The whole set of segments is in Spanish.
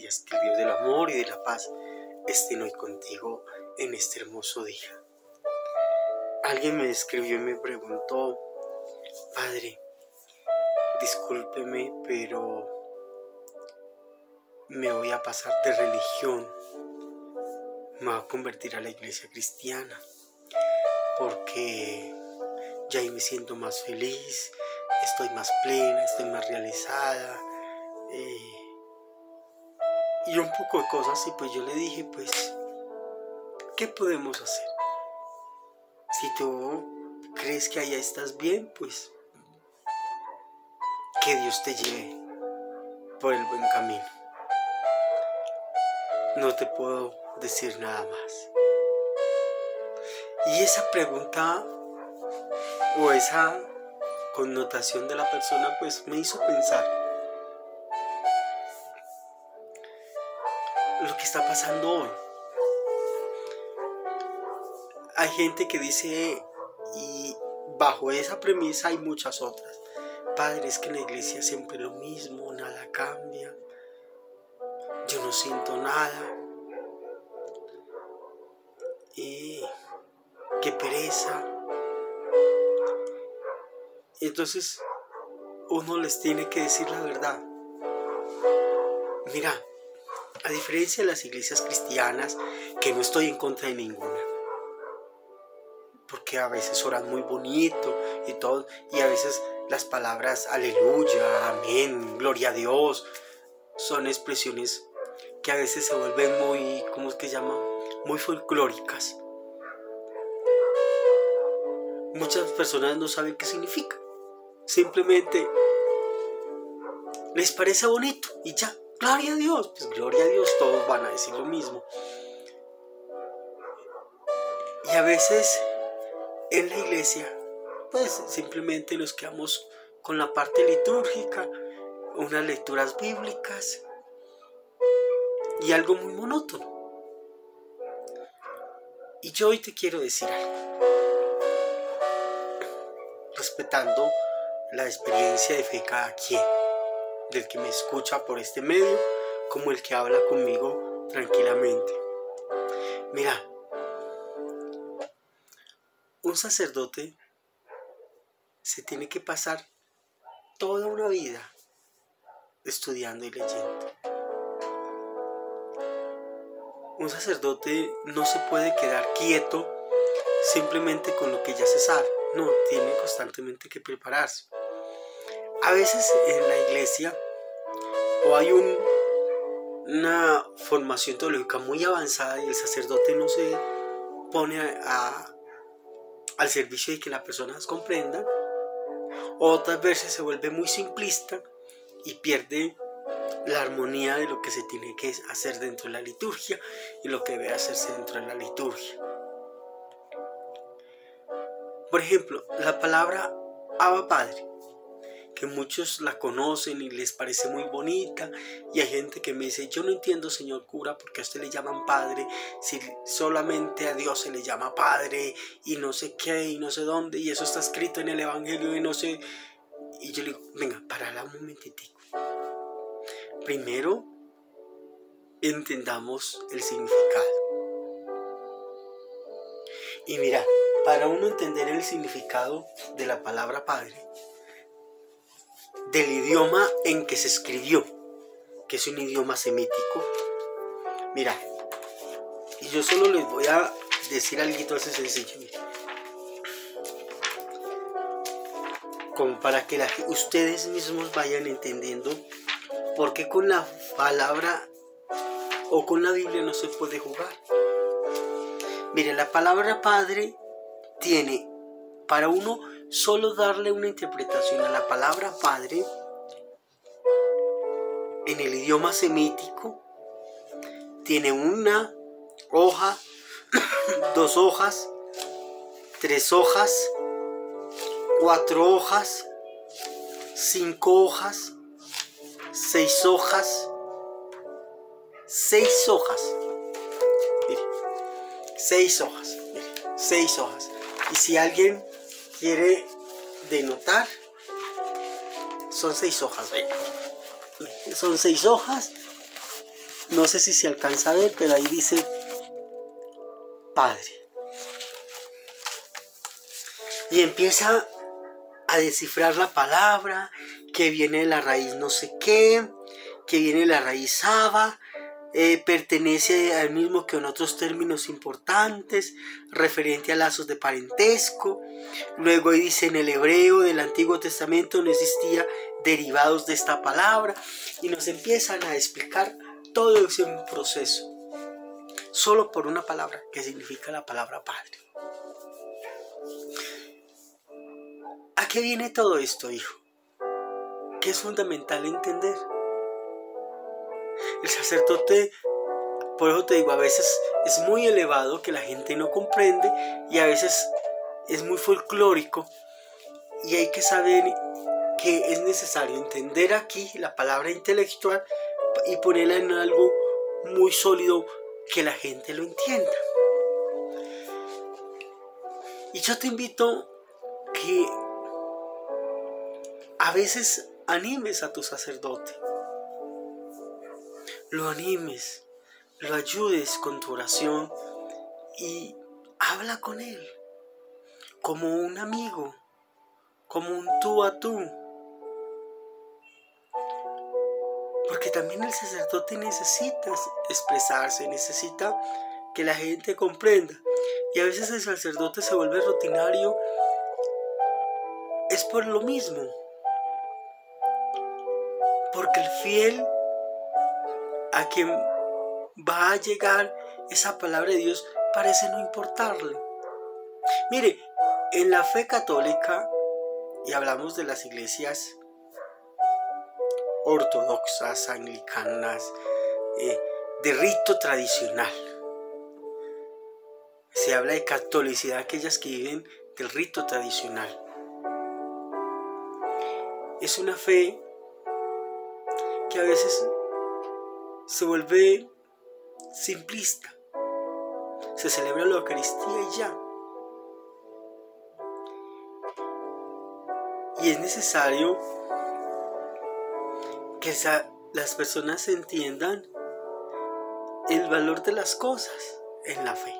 ella escribió: del amor y de la paz estén hoy contigo en este hermoso día. Alguien me escribió y me preguntó: Padre, discúlpeme, pero me voy a pasar de religión, me voy a convertir a la iglesia cristiana, porque ya ahí me siento más feliz, estoy más plena, estoy más realizada, y un poco de cosas. Y pues yo le dije: pues, ¿qué podemos hacer? Si tú crees que allá estás bien, pues que Dios te lleve por el buen camino. No te puedo decir nada más. Y esa pregunta o esa connotación de la persona pues me hizo pensar lo que está pasando hoy. Hay gente que dice, y bajo esa premisa hay muchas otras: Padre, es que en la iglesia siempre lo mismo, nada cambia, yo no siento nada, qué pereza. Entonces uno les tiene que decir la verdad. Mira, a diferencia de las iglesias cristianas, que no estoy en contra de ninguna, porque a veces oran muy bonito y todo, y a veces las palabras aleluya, amén, gloria a Dios, son expresiones que a veces se vuelven muy, ¿cómo es que se llama?, muy folclóricas. Muchas personas no saben qué significa, simplemente les parece bonito y ya, gloria a Dios, pues gloria a Dios, todos van a decir lo mismo. Y a veces en la iglesia pues simplemente nos quedamos con la parte litúrgica, unas lecturas bíblicas y algo muy monótono. Y yo hoy te quiero decir algo, respetando la experiencia de fe de cada quien, del que me escucha por este medio como el que habla conmigo tranquilamente. Mira, un sacerdote se tiene que pasar toda una vida estudiando y leyendo. Un sacerdote no se puede quedar quieto simplemente con lo que ya se sabe. No, tiene constantemente que prepararse. A veces en la iglesia o hay una formación teológica muy avanzada y el sacerdote no se pone al servicio de que las personas comprendan. Otras veces se vuelve muy simplista y pierde la armonía de lo que se tiene que hacer dentro de la liturgia y lo que debe hacerse dentro de la liturgia. Por ejemplo, la palabra Abba Padre, que muchos la conocen y les parece muy bonita, y hay gente que me dice: yo no entiendo, señor cura, porque a usted le llaman padre, si solamente a Dios se le llama padre, y no sé qué, y no sé dónde, y eso está escrito en el evangelio, y no sé. Y yo le digo: venga, parala un momentitico. Primero, entendamos el significado. Y mira, para uno entender el significado de la palabra padre, del idioma en que se escribió, que es un idioma semítico, mira, y yo solo les voy a decir algo así sencillo, mira, como para que ustedes mismos vayan entendiendo por qué con la palabra o con la Biblia no se puede jugar. Mire, la palabra padre tiene, para uno solo darle una interpretación a la palabra padre en el idioma semítico, tiene una hoja, 2 hojas, 3 hojas, 4 hojas, 5 hojas, 6 hojas, 6 hojas. Mire, 6 hojas, mire, 6 hojas. Y si alguien quiere denotar, son 6 hojas, ¿ve? Son 6 hojas No sé si se alcanza a ver, pero ahí dice Padre. Y empieza a descifrar la palabra, que viene de la raíz no sé qué, que viene de la raíz Abba, pertenece al mismo que en otros términos importantes, referente a lazos de parentesco. Luego dice en el hebreo del Antiguo Testamento no existía derivados de esta palabra, y nos empiezan a explicar todo ese proceso, solo por una palabra, que significa la palabra Padre. ¿A qué viene todo esto, hijo? Que es fundamental entender. El sacerdote, por eso te digo, a veces es muy elevado que la gente no comprende, y a veces es muy folclórico, y hay que saber que es necesario entender aquí la palabra intelectual y ponerla en algo muy sólido que la gente lo entienda. Y yo te invito que a veces animes a tu sacerdote, lo animes, lo ayudes con tu oración y habla con él como un amigo, como un tú a tú. Porque también el sacerdote necesita expresarse, necesita que la gente comprenda. Y a veces el sacerdote se vuelve rutinario, es por lo mismo. Porque el fiel a quien va a llegar esa palabra de Dios parece no importarle. Mire, en la fe católica, y hablamos de las iglesias ortodoxas, anglicanas, de rito tradicional. Se habla de catolicidad, aquellas que viven del rito tradicional. Es una fe que a veces se vuelve simplista. Se celebra la Eucaristía y ya. Y es necesario que las personas entiendan el valor de las cosas en la fe.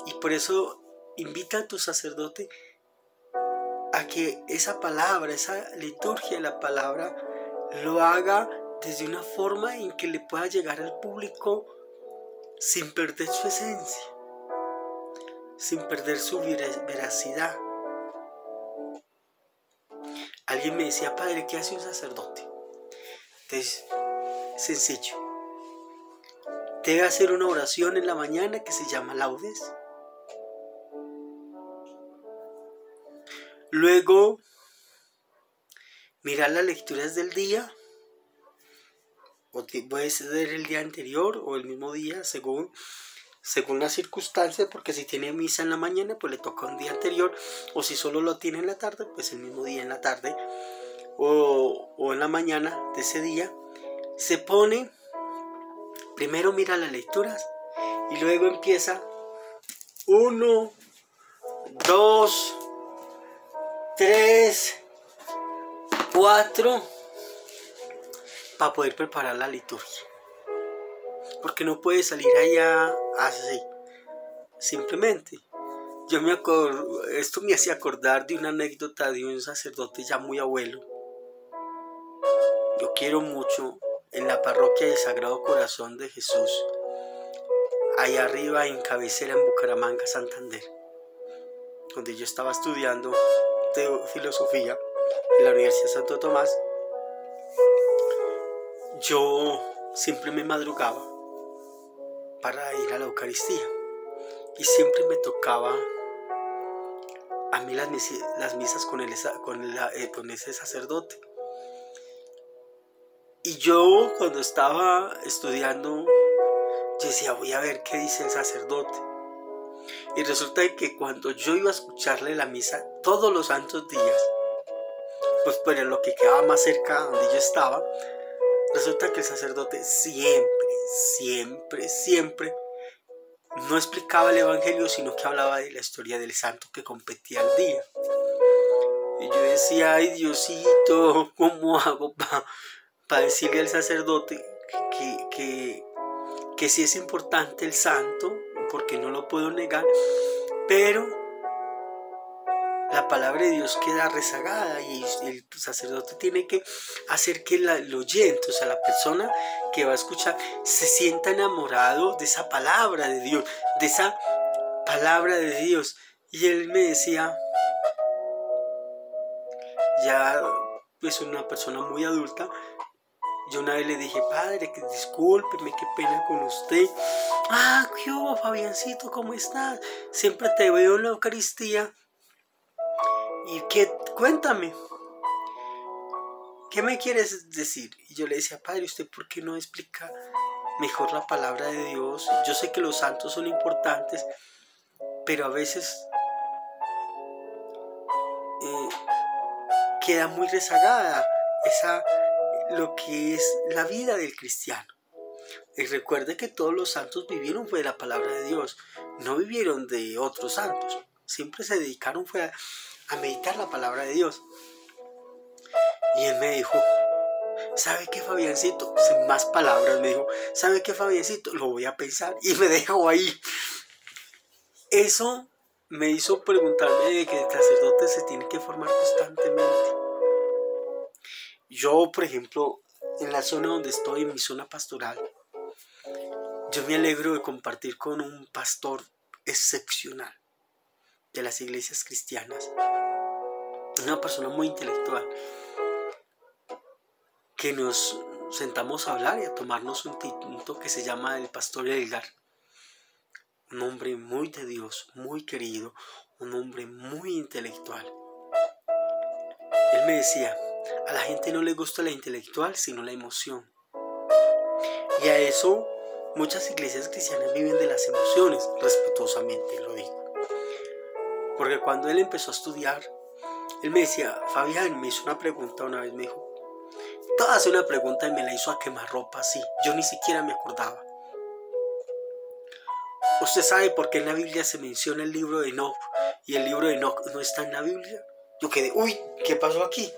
Y por eso invita a tu sacerdote a que esa palabra, esa liturgia de la palabra, lo haga desde una forma en que le pueda llegar al público sin perder su esencia, sin perder su veracidad. Alguien me decía, padre, ¿qué hace un sacerdote? Entonces, sencillo. Debe hacer una oración en la mañana que se llama laudes. Luego, mirar las lecturas del día. O puede ser el día anterior o el mismo día, según las circunstancias, porque si tiene misa en la mañana, pues le toca un día anterior, o si solo lo tiene en la tarde, pues el mismo día en la tarde, o en la mañana de ese día. Se pone, primero mira las lecturas, y luego empieza 1, 2, 3, 4, para poder preparar la liturgia. Porque no puede salir allá así, simplemente. Esto me hacía acordar de una anécdota de un sacerdote ya muy abuelo. Yo quiero mucho en la parroquia del Sagrado Corazón de Jesús, allá arriba en Cabecera, en Bucaramanga, Santander, donde yo estaba estudiando filosofía en la Universidad de Santo Tomás. Yo siempre me madrugaba para ir a la Eucaristía y siempre me tocaba a mí las misas con ese sacerdote. Y yo, cuando estaba estudiando, yo decía, voy a ver qué dice el sacerdote. Y resulta que cuando yo iba a escucharle la misa todos los santos días, pues por lo que quedaba más cerca donde yo estaba, resulta que el sacerdote siempre no explicaba el evangelio, sino que hablaba de la historia del santo que competía al día. Y yo decía, ay Diosito, ¿cómo hago para para decirle al sacerdote que sí es importante el santo, porque no lo puedo negar, pero la palabra de Dios queda rezagada y el sacerdote tiene que hacer que el oyente, o sea, la persona que va a escuchar, se sienta enamorado de esa palabra de Dios, de esa palabra de Dios. Y él me decía, ya pues una persona muy adulta, yo una vez le dije, padre, que discúlpeme, qué pena con usted. Ah, ¿qué hubo, Fabiancito? ¿Cómo estás? Siempre te veo en la Eucaristía. ¿Y qué? Cuéntame, ¿qué me quieres decir? Y yo le decía, padre, ¿usted por qué no explica mejor la palabra de Dios? Yo sé que los santos son importantes, pero a veces queda muy rezagada lo que es la vida del cristiano. Y recuerde que todos los santos vivieron fue de la palabra de Dios, no vivieron de otros santos, siempre se dedicaron fue a meditar la palabra de Dios. Y él me dijo, ¿sabe qué, Fabiancito? Sin más palabras me dijo, ¿sabe qué, Fabiancito? Lo voy a pensar. Y me dejó ahí. Eso me hizo preguntarme de que el sacerdote se tiene que formar constantemente. Yo, por ejemplo, en la zona donde estoy, en mi zona pastoral, yo me alegro de compartir con un pastor excepcional de las iglesias cristianas, una persona muy intelectual, que nos sentamos a hablar y a tomarnos un tinto que se llama el pastor Edgar, un hombre muy de Dios, muy querido, un hombre muy intelectual. Él me decía, a la gente no le gusta la intelectual, sino la emoción. Y a eso muchas iglesias cristianas viven de las emociones, respetuosamente lo digo. Porque cuando él empezó a estudiar, él me decía, Fabián, me hizo una pregunta una vez, me dijo, te hace una pregunta y me la hizo a quemarropa así, yo ni siquiera me acordaba. ¿Usted sabe por qué en la Biblia se menciona el libro de Enoch y el libro de Enoch no está en la Biblia? Yo quedé, uy, ¿qué pasó aquí?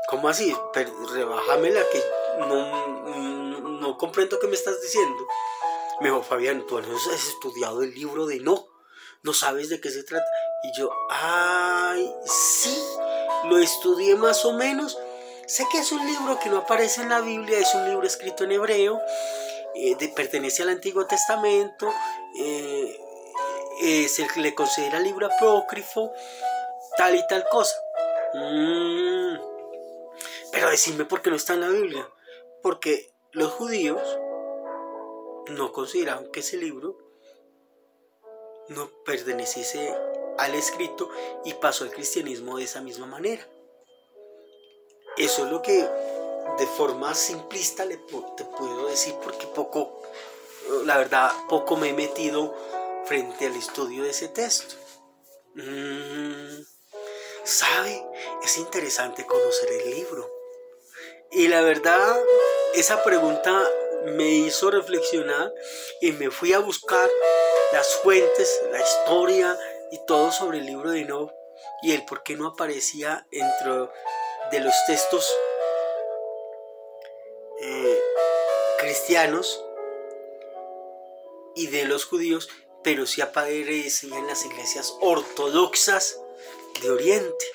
¿Cómo así? Pero rebájamela que no comprendo qué me estás diciendo. Me dijo, Fabián, tú no has estudiado el libro de Enoch, no sabes de qué se trata. Y yo, ay, sí, lo estudié más o menos. Sé que es un libro que no aparece en la Biblia, es un libro escrito en hebreo, pertenece al Antiguo Testamento, se le considera libro apócrifo, tal y tal cosa. Pero decime por qué no está en la Biblia. Porque los judíos no consideraban que ese libro no perteneciese al escrito y pasó al cristianismo de esa misma manera. Eso es lo que de forma simplista te puedo decir, porque la verdad, poco me he metido frente al estudio de ese texto. ¿Sabe? Es interesante conocer el libro. Y la verdad, esa pregunta me hizo reflexionar y me fui a buscar las fuentes, la historia y todo sobre el libro de Enoch y el por qué no aparecía dentro de los textos cristianos y de los judíos, pero sí aparecía en las iglesias ortodoxas de Oriente.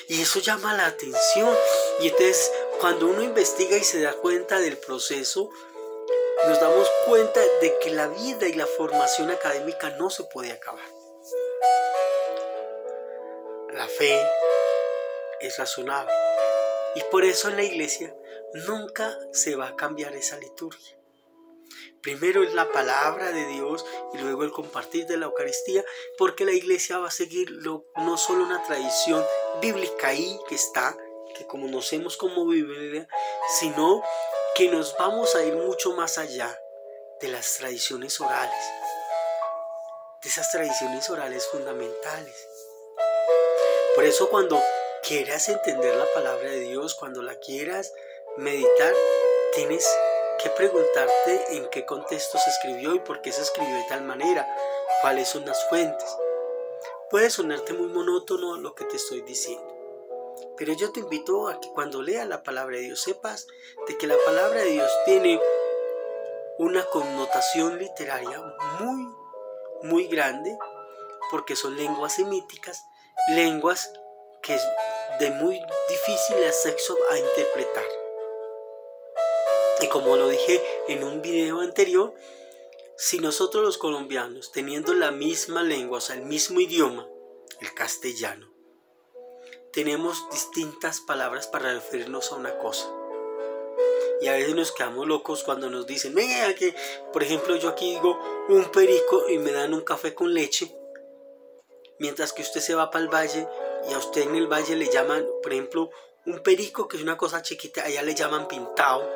Y eso llama la atención. Y entonces, cuando uno investiga y se da cuenta del proceso, nos damos cuenta de que la vida y la formación académica no se puede acabar. La fe es razonable. Y por eso en la iglesia nunca se va a cambiar esa liturgia. Primero es la palabra de Dios y luego el compartir de la Eucaristía, porque la iglesia va a seguir no solo una tradición bíblica ahí que está, que conocemos como Biblia, sino que nos vamos a ir mucho más allá de las tradiciones orales, de esas tradiciones orales fundamentales. Por eso cuando quieras entender la palabra de Dios, cuando la quieras meditar, tienes que preguntarte en qué contexto se escribió y por qué se escribió de tal manera, cuáles son las fuentes. Puede sonarte muy monótono lo que te estoy diciendo, Pero yo te invito a que cuando leas la palabra de Dios sepas de que la palabra de Dios tiene una connotación literaria muy, muy grande, porque son lenguas semíticas, lenguas que es de muy difícil acceso a interpretar. Y como lo dije en un video anterior, si nosotros los colombianos, teniendo la misma lengua, o sea, el mismo idioma, el castellano, tenemos distintas palabras para referirnos a una cosa. Y a veces nos quedamos locos cuando nos dicen, venga, que por ejemplo yo aquí digo un perico y me dan un café con leche, mientras que usted se va para el valle y a usted en el valle le llaman, por ejemplo, un perico, que es una cosa chiquita, allá le llaman pintado,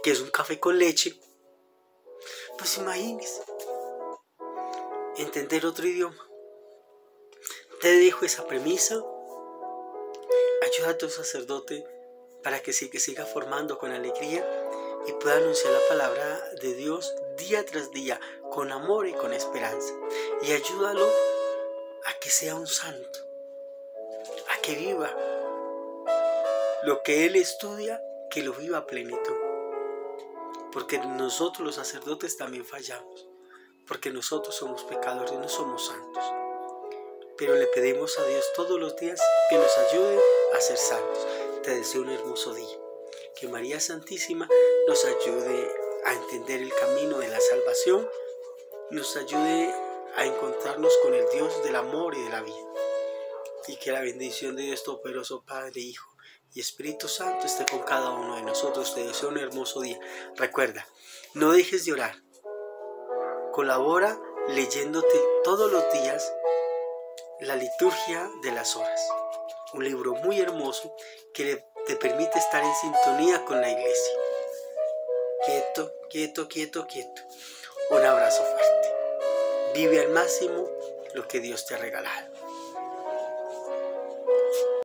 que es un café con leche. Pues imagínese, entender otro idioma. Te dejo esa premisa. Ayuda a tu sacerdote para que siga formando con alegría y pueda anunciar la palabra de Dios día tras día, con amor y con esperanza. Y ayúdalo a que sea un santo, a que viva lo que él estudia, que lo viva a plenitud. Porque nosotros los sacerdotes también fallamos, porque nosotros somos pecadores, no somos santos. Pero le pedimos a Dios todos los días que nos ayude a ser santos. Te deseo un hermoso día. Que María Santísima nos ayude a entender el camino de la salvación, nos ayude a encontrarnos con el Dios del amor y de la vida. Y que la bendición de Dios Todopoderoso, Padre, Hijo y Espíritu Santo esté con cada uno de nosotros. Te deseo un hermoso día. Recuerda, no dejes de orar. Colabora leyéndote todos los días la liturgia de las horas. Un libro muy hermoso que te permite estar en sintonía con la iglesia. Quieto, quieto, quieto, quieto. Un abrazo fuerte. Vive al máximo lo que Dios te ha regalado.